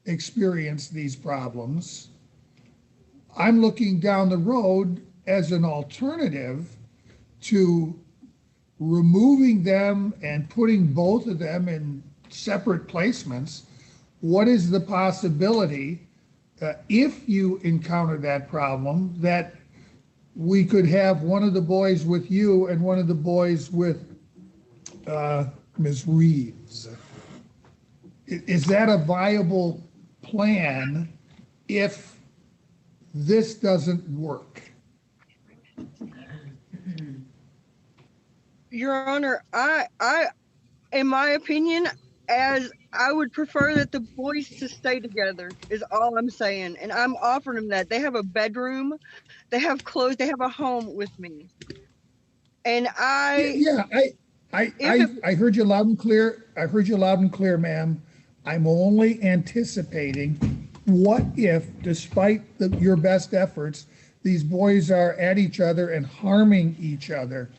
experience these problems. I'm looking down the road as an alternative to removing them and putting both of them in separate placements. What is the possibility, if you encounter that problem, that we could have one of the boys with you and one of the boys with Ms. Reeves? Is that a viable plan if this doesn't work? Your Honor, in my opinion, as I would prefer that the boys to stay together is all I'm saying. And I'm offering them that. They have a bedroom, they have clothes, they have a home with me. And I heard you loud and clear. I heard you loud and clear, ma'am. I'm only anticipating, what if, despite your best efforts, these boys are at each other and harming each other?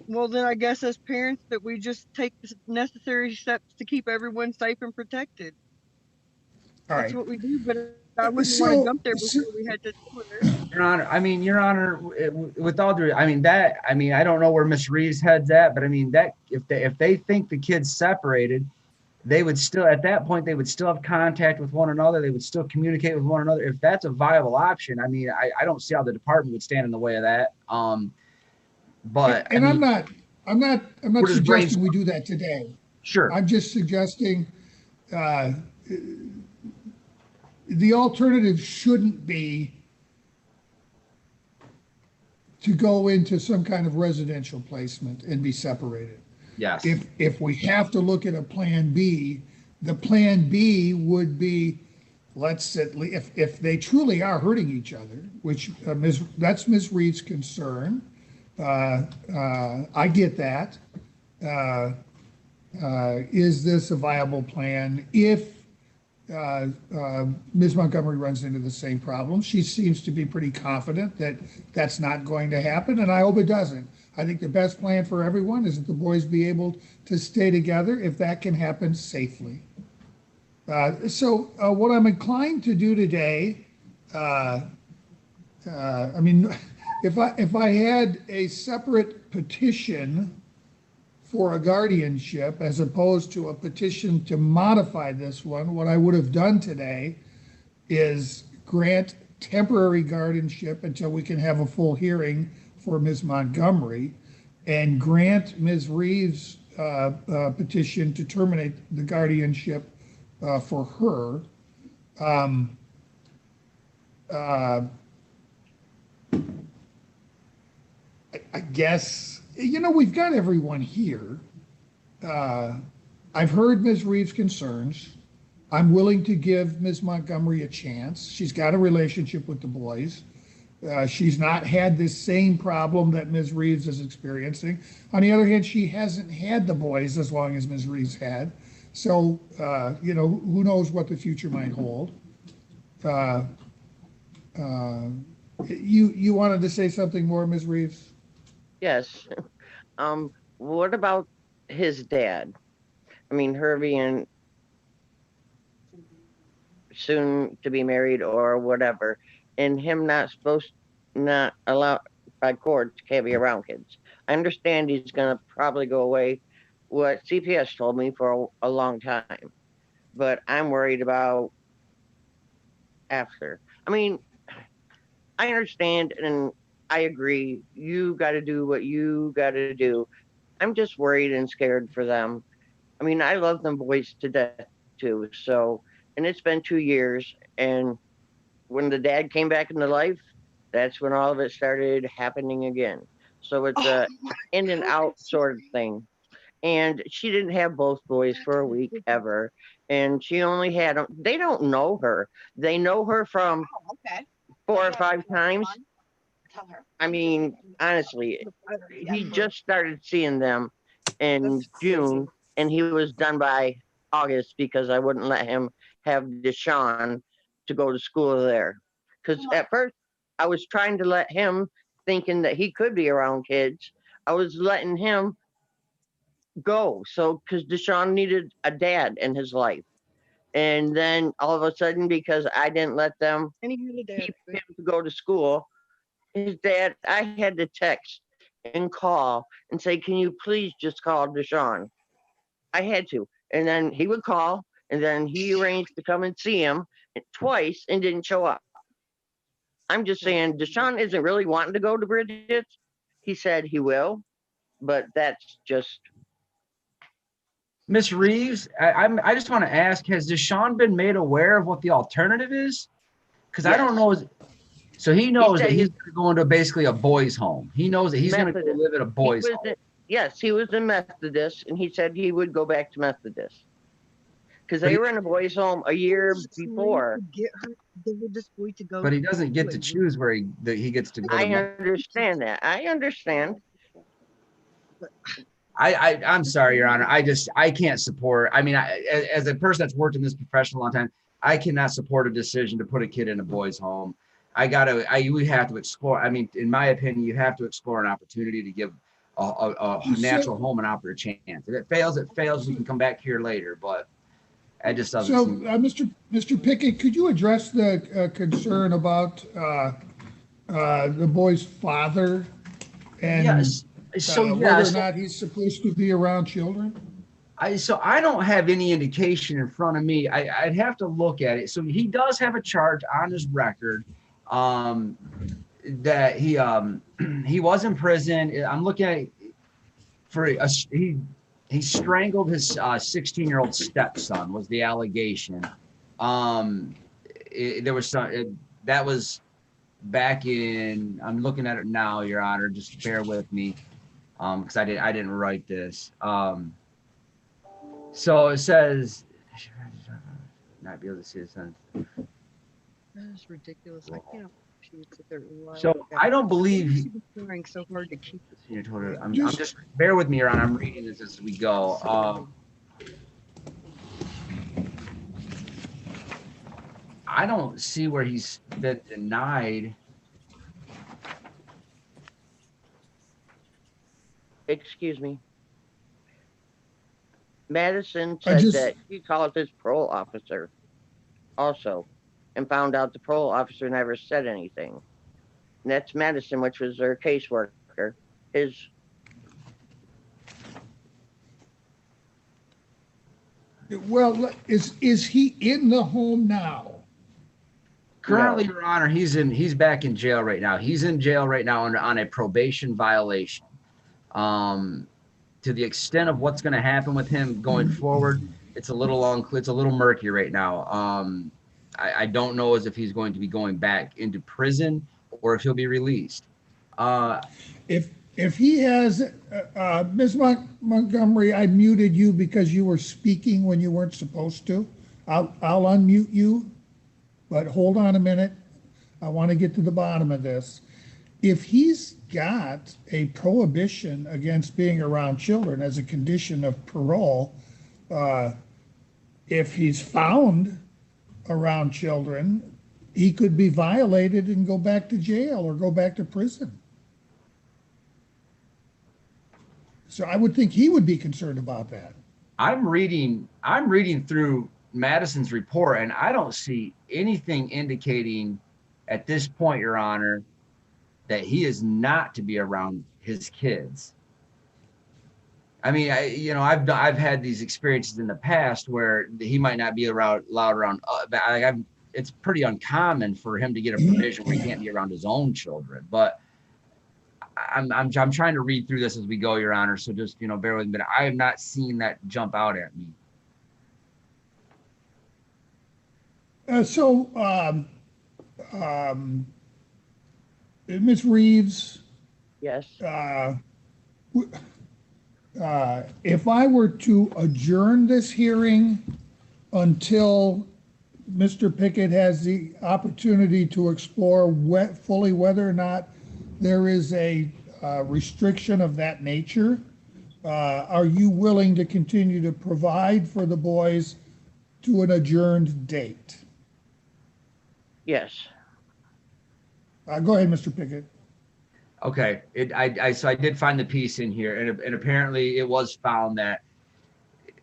Well, then I guess as parents that we just take the necessary steps to keep everyone safe and protected. All That's right. what we do, but I wouldn't want to jump there before we had to do it. Your Honor, Your Honor, with all due, I don't know where Miss Reeves' head's at, but that if they think the kid's separated, they would still, at that point, they would still have contact with one another. They would still communicate with one another. If that's a viable option, I don't see how the department would stand in the way of that. But I'm not suggesting we do that today. Sure. I'm just suggesting the alternative shouldn't be to go into some kind of residential placement and be separated. Yes. If we have to look at a plan B, the plan B would be, if they truly are hurting each other, which that's Ms. Reed's concern. I get that. Is this a viable plan if Ms. Montgomery runs into the same problem? She seems to be pretty confident that that's not going to happen, and I hope it doesn't. I think the best plan for everyone is that the boys be able to stay together if that can happen safely. So what I'm inclined to do today, if I had a separate petition for a guardianship as opposed to a petition to modify this one, what I would have done today is grant temporary guardianship until we can have a full hearing for Ms. Montgomery, and grant Ms. Reeves' petition to terminate the guardianship for her. I guess, we've got everyone here. I've heard Ms. Reeves' concerns. I'm willing to give Ms. Montgomery a chance. She's got a relationship with the boys. She's not had this same problem that Ms. Reeves is experiencing. On the other hand, she hasn't had the boys as long as Ms. Reeves had. So, who knows what the future might hold. You wanted to say something more, Ms. Reeves? Yes. What about his dad? Herbie and soon to be married or whatever, and him not allowed by court to be around kids. I understand he's gonna probably go away, what CPS told me, for a long time, but I'm worried about after. I understand and I agree. You got to do what you got to do. I'm just worried and scared for them. I love them boys to death too. So, and it's been 2 years. And when the dad came back into life, that's when all of it started happening again. So it's a in and out sort of thing. And she didn't have both boys for a week ever. And she only had them. They don't know her. They know her from 4 or 5 times. Honestly, he just started seeing them in June, and he was done by August because I wouldn't let him have Deshaun to go to school there. Because at first, I was trying to let him, thinking that he could be around kids. I was letting him go. So, because Deshaun needed a dad in his life. And then all of a sudden, because I didn't let them And he had a dad. keep him to go to school, his dad, I had to text and call and say, can you please just call Deshaun? I had to. And then he would call, and then he arranged to come and see him twice and didn't show up. I'm just saying, Deshaun isn't really wanting to go to Bridget's. He said he will, but that's just. Miss Reeves, I just want to ask, has Deshaun been made aware of what the alternative is? Because I don't Yes. know. So he knows said that he's going to basically a boys' home. He knows that he's going to go Methodist. live at a boys' home. Yes, he was in Methodist, and he said he would go back to Methodist because But they he- were in a boys' home a year He's trying before. to get this boy to go. But he doesn't get to choose where he gets to go I to. understand that. I understand. I'm sorry, Your Honor. I can't support. I mean, as a person that's worked in this profession a long time, I cannot support a decision to put a kid in a boys' home. We have to explore. I mean, in my opinion, you have to explore an opportunity to give a natural home an opportunity chance. If it fails, it fails. We can come back here later, but it just doesn't. So, seem... Mr. Pickett, could you address the concern about the boy's father and Yes. So whether or not he's supposed to be around children? So I don't have any indication in front of me. I'd have to look at it. So he does have a charge on his record that he was in prison. I'm looking at he strangled his 16-year-old stepson was the allegation. There was some that was back in. I'm looking at it now, Your Honor. Just bear with me, because I didn't write this. So it says, not be able to see the sentence. That's ridiculous. I can't. She would sit there and lie So like that. I don't believe She was trying so hard to keep this. I'm just bear with me, Your Honor. I'm reading this as we go. I don't see where he's been denied. Excuse me. Madison said that he called his parole officer also and found out the parole officer never said anything. And that's Madison, which was their caseworker. Well, is he in the home now? Currently, Your Honor, he's back in jail right now. He's in jail right now on a probation violation. To the extent of what's going to happen with him going forward, it's a little unclear. It's a little murky right now. I don't know as if he's going to be going back into prison or if he'll be released. If he has, Ms. Montgomery, I muted you because you were speaking when you weren't supposed to. I'll unmute you, but hold on a minute. I want to get to the bottom of this. If he's got a prohibition against being around children as a condition of parole, if he's found around children, he could be violated and go back to jail or go back to prison. So I would think he would be concerned about that. I'm reading through Madison's report, and I don't see anything indicating at this point, Your Honor, that he is not to be around his kids. I mean, I've had these experiences in the past where he might not be allowed around. It's pretty uncommon for him to get a provision where he can't be around his own children. But I'm trying to read through this as we go, Your Honor. So just bear with me. But I have not seen that jump out at me. Ms. Reeves. Yes. If I were to adjourn this hearing until Mr. Pickett has the opportunity to explore fully whether or not there is a restriction of that nature, are you willing to continue to provide for the boys to an adjourned date? Yes. Go ahead, Mr. Pickett. Okay, so I did find the piece in here, and apparently it was found that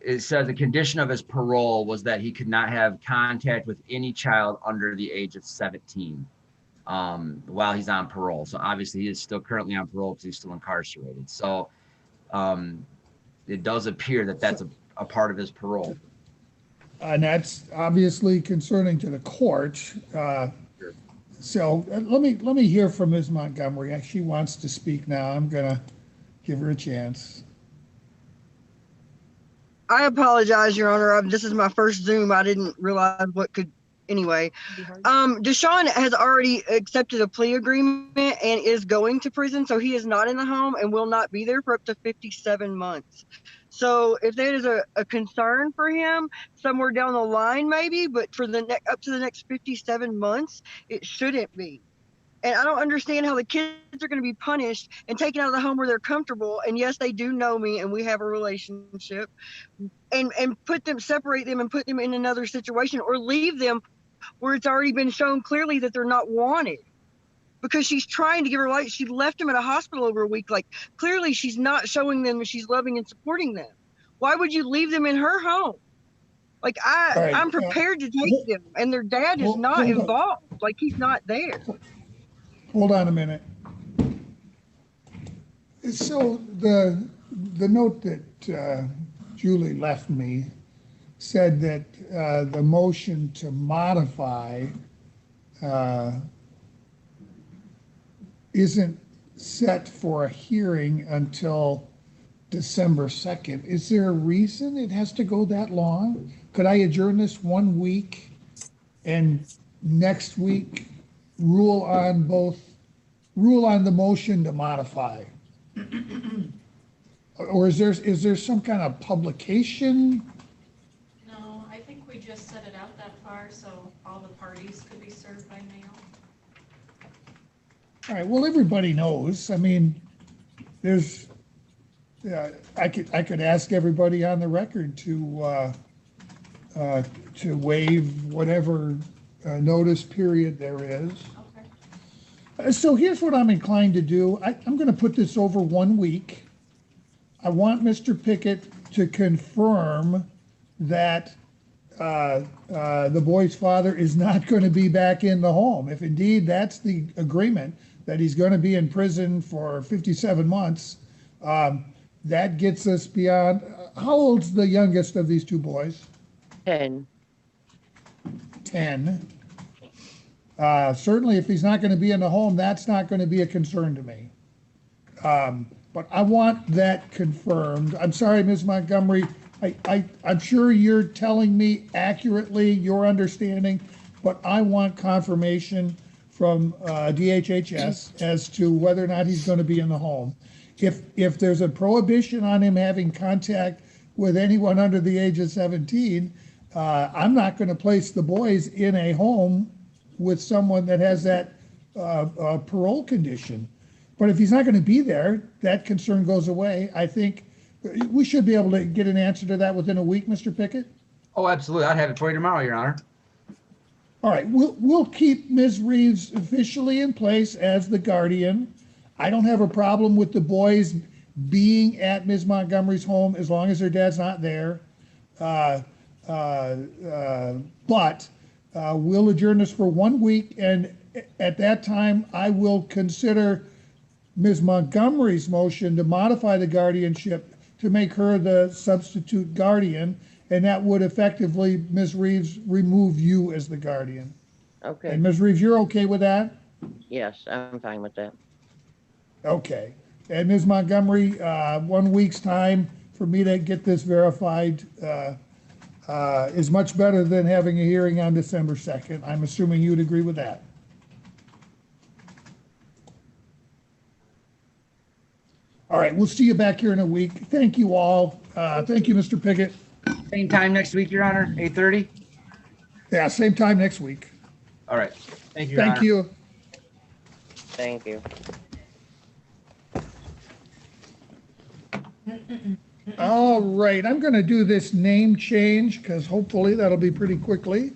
it says the condition of his parole was that he could not have contact with any child under the age of 17 while he's on parole. So obviously he is still currently on parole because he's still incarcerated. So it does appear that that's a part of his parole. And that's obviously concerning to the court. So let me hear from Ms. Montgomery. She wants to speak now. I'm gonna give her a chance. I apologize, Your Honor. This is my first Zoom. I didn't realize what could. Anyway, Deshaun has already accepted a plea agreement and is going to prison, so he is not in the home and will not be there for up to 57 months. So if that is a concern for him somewhere down the line, maybe, but for the up to the next 57 months, it shouldn't be. And I don't understand how the kids are going to be punished and taken out of the home where they're comfortable. And yes, they do know me and we have a relationship, and separate them and put them in another situation, or leave them where it's already been shown clearly that they're not wanted, because she's trying to give her life. She left them at a hospital over a week. Like, clearly she's not showing them that she's loving and supporting them. Why would you leave them in her home? Like, Right. I'm prepared to take them, and their dad is not involved. Like, he's not there. Hold on a minute. So the note that Julie left me said that the motion to modify isn't set for a hearing until December 2nd. Is there a reason it has to go that long? Could I adjourn this 1 week and next week rule on the motion to modify? Or is there some kind of publication? No, I think we just set it out that far so all the parties could be served by mail. All right, well, everybody knows. I mean, there's, I could ask everybody on the record to waive whatever notice period there is. Okay. So here's what I'm inclined to do. I'm going to put this over 1 week. I want Mr. Pickett to confirm that the boy's father is not going to be back in the home. If indeed that's the agreement, that he's going to be in prison for 57 months, that gets us beyond. How old's the youngest of these two boys? 10. 10. Certainly, if he's not going to be in the home, that's not going to be a concern to me. But I want that confirmed. I'm sorry, Ms. Montgomery. I'm sure you're telling me accurately your understanding, but I want confirmation from DHHS as to whether or not he's going to be in the home. If there's a prohibition on him having contact with anyone under the age of 17, I'm not going to place the boys in a home with someone that has that parole condition. But if he's not going to be there, that concern goes away. I think we should be able to get an answer to that within a week, Mr. Pickett. Oh, absolutely. I'd have it for you tomorrow, Your Honor. All right, we'll keep Ms. Reeves officially in place as the guardian. I don't have a problem with the boys being at Ms. Montgomery's home as long as their dad's not there. But we'll adjourn this for 1 week, and at that time, I will consider Ms. Montgomery's motion to modify the guardianship to make her the substitute guardian, and that would effectively, Ms. Reeves, remove you as the guardian. Okay. And Ms. Reeves, you're okay with that? Yes, I'm fine with that. Okay. And Ms. Montgomery, 1 week's time for me to get this verified is much better than having a hearing on December 2nd. I'm assuming you'd agree with that. All right, we'll see you back here in a week. Thank you all. Thank you, Mr. Pickett. Same time next week, Your Honor, 8:30? Yeah, same time next week. All right. Thank you, Your Thank Honor. you. Thank you. All right, I'm going to do this name change because hopefully that'll be pretty quickly.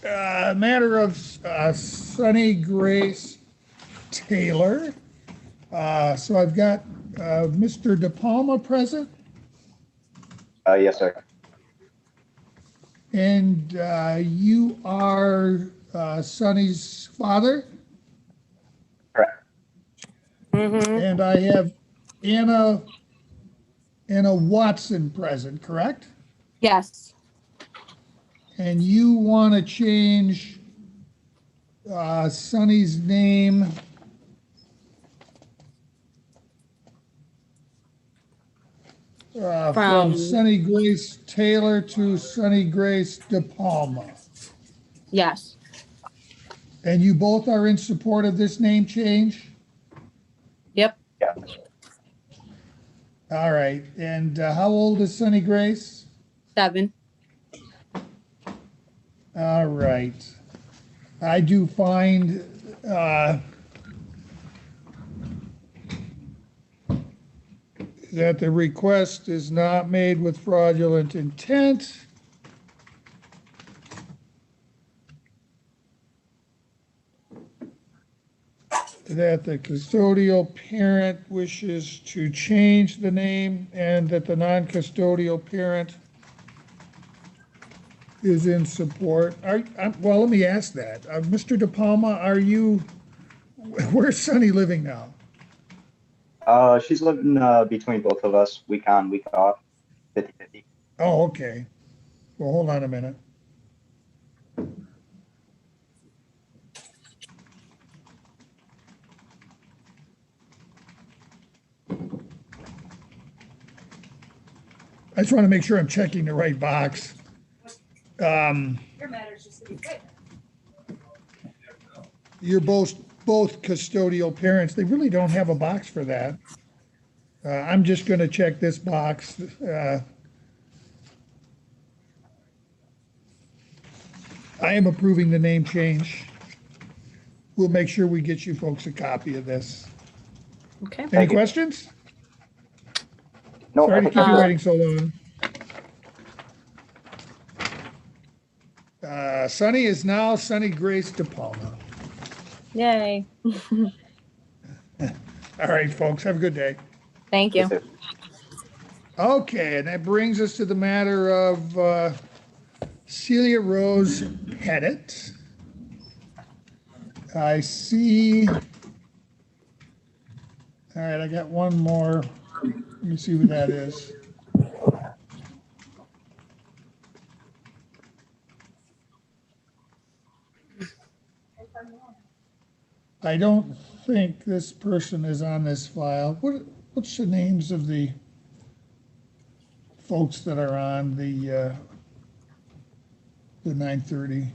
Matter of Sunny Grace Taylor. So I've got Mr. De Palma present, Yes, sir. and you are Sonny's father, Correct. and I have Anna Watson present, correct? Yes. And you want to change Sonny's name from From Sonny Grace Taylor to Sonny Grace De Palma. yes. And you both are in support of this name change? Yep. Yes. All right. And how old is Sonny Grace? 7. All right. I do find that the request is not made with fraudulent intent. That the custodial parent wishes to change the name and that the non-custodial parent is in support. Well, let me ask that. Mr. De Palma, where's Sonny living now? She's living between both of us, week on, week off, 50/50. Oh, okay. Well, hold on a minute. I just want to make sure I'm checking the right box. You're both custodial parents. They really don't have a box for that. I'm just going to check this box. I am approving the name change. We'll make sure we get you folks a copy of this. Okay. Any Thank you. questions? No, Sorry to keep you waiting so long. Sonny is now Sonny Grace De Palma. Yay. All right, folks, have a good day. Thank you. yes, sir. Okay, and that brings us to the matter of Celia Rose Pettit. I see. All right, I got one more. Let me see who that is. I don't think this person is on this file. What's the names of the folks that are on the 9:30?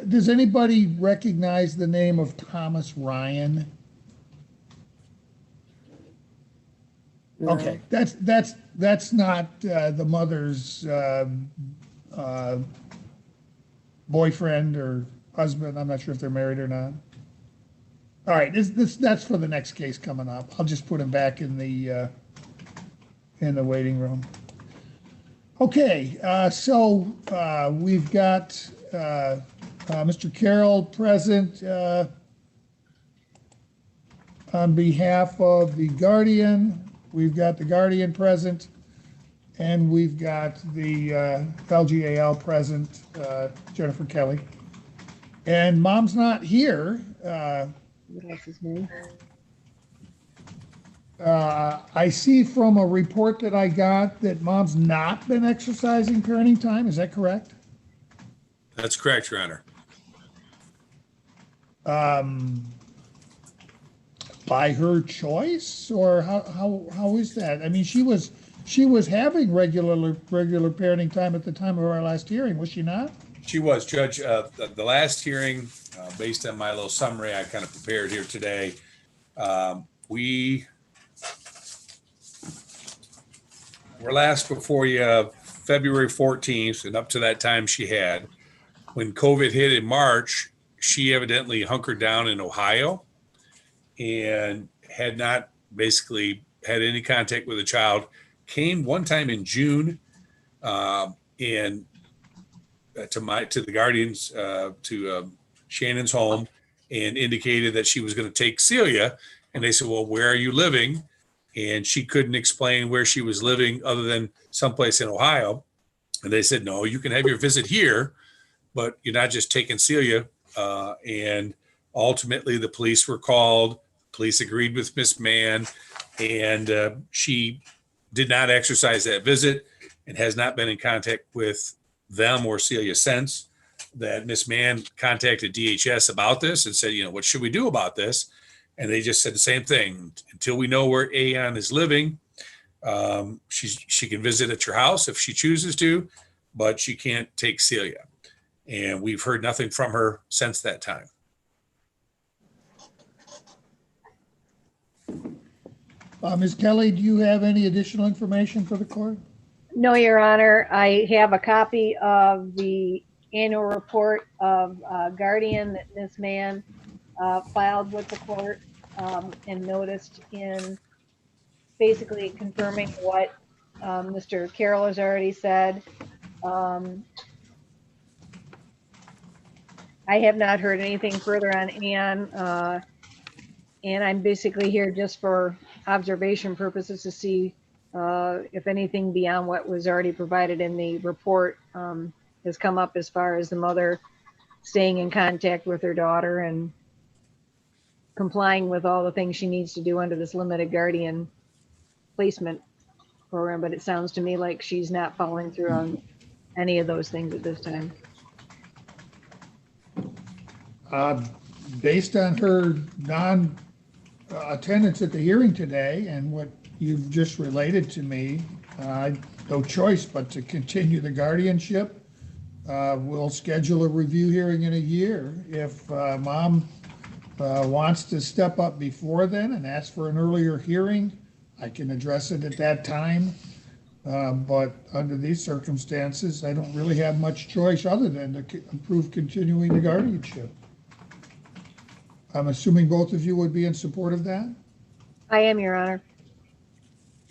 Does anybody recognize the name of Thomas Ryan? No. Okay, that's not the mother's boyfriend or husband. I'm not sure if they're married or not. All right, that's for the next case coming up. I'll just put him back in the waiting room. Okay, so we've got Mr. Carroll present on behalf of the guardian. We've got the guardian present, and we've got the LGAL present, Jennifer Kelly. And Mom's not here. What else is new? I see from a report that I got that Mom's not been exercising parenting time. Is that correct? That's correct, Your Honor. By her choice, or how is that? I mean, she was having regular parenting time at the time of our last hearing, was she not? She was, Judge. The last hearing, based on my little summary I kind of prepared here today, we were last before you February 14th, and up to that time she had. When COVID hit in March, she evidently hunkered down in Ohio and had not basically had any contact with a child. Came one time in June, and to the guardians, to Shannon's home, and indicated that she was going to take Celia. And they said, well, where are you living? And she couldn't explain where she was living other than someplace in Ohio. And they said, no, you can have your visit here, but you're not just taking Celia. And ultimately, the police were called. Police agreed with Miss Mann, and she did not exercise that visit and has not been in contact with them or Celia since. That Miss Mann contacted DHS about this and said, what should we do about this? And they just said the same thing. Until we know where Aeon is living, she can visit at your house if she chooses to, but she can't take Celia. And we've heard nothing from her since that time. Ms. Kelly, do you have any additional information for the court? No, Your Honor. I have a copy of the annual report of Guardian that Ms. Mann filed with the court and noticed in basically confirming what Mr. Carroll has already said. I have not heard anything further on Ann, and I'm basically here just for observation purposes to see if anything beyond what was already provided in the report has come up as far as the mother staying in contact with her daughter and complying with all the things she needs to do under this limited guardian placement program. But it sounds to me like she's not following through on any of those things at this time. Based on her non-attendance at the hearing today and what you've just related to me, no choice but to continue the guardianship. We'll schedule a review hearing in a year. If mom wants to step up before then and ask for an earlier hearing, I can address it at that time. But under these circumstances, I don't really have much choice other than to approve continuing the guardianship. I'm assuming both of you would be in support of that? I am, Your Honor.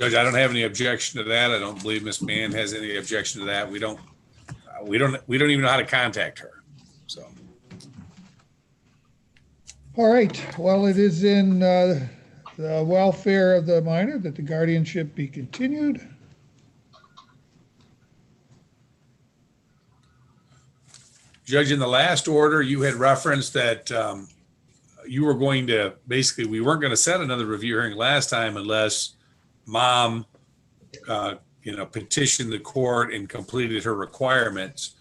Judge, I don't have any objection to that. I don't believe Miss Mann has any objection to that. We don't even know how to contact her. So. All right. Well, it is in the welfare of the minor that the guardianship be continued. Judge, in the last order, you had referenced that you were going to, basically, we weren't going to set another review hearing last time unless mom, petitioned the court and completed her requirements.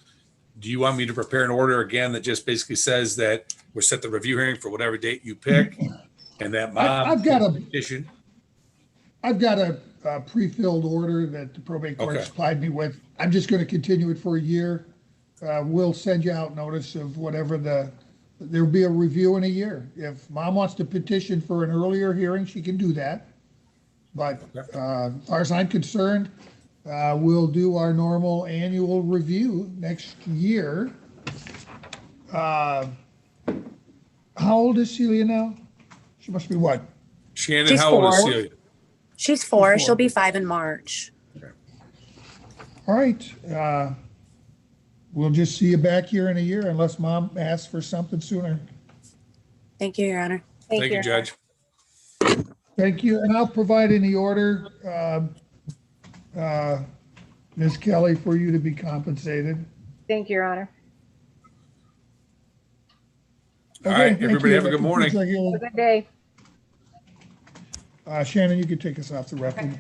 Do you want me to prepare an order again that just basically says that we'll set the review hearing for whatever date you pick and that mom I've got a petition? I've got a pre-filled order that the probate court supplied me with. I'm just going to continue it for a year. We'll send you out notice of whatever there'll be a review in a year. If mom wants to petition for an earlier hearing, she can do that. But as far as I'm concerned, we'll do our normal annual review next year. How old is Celia now? She must be what? Shannon, She's how old is 4. Celia? She's 4. She's 4. She'll be 5 in March. All right. We'll just see you back here in a year unless mom asks for something sooner. Thank you, Your Honor. Thank you, Judge. Thank you. And I'll provide in the order, Ms. Kelly, for you to be compensated. Thank you, Your Honor. All right, thank everybody you. have a good morning. Have a good day. Shannon, you can take us off the record. Okay.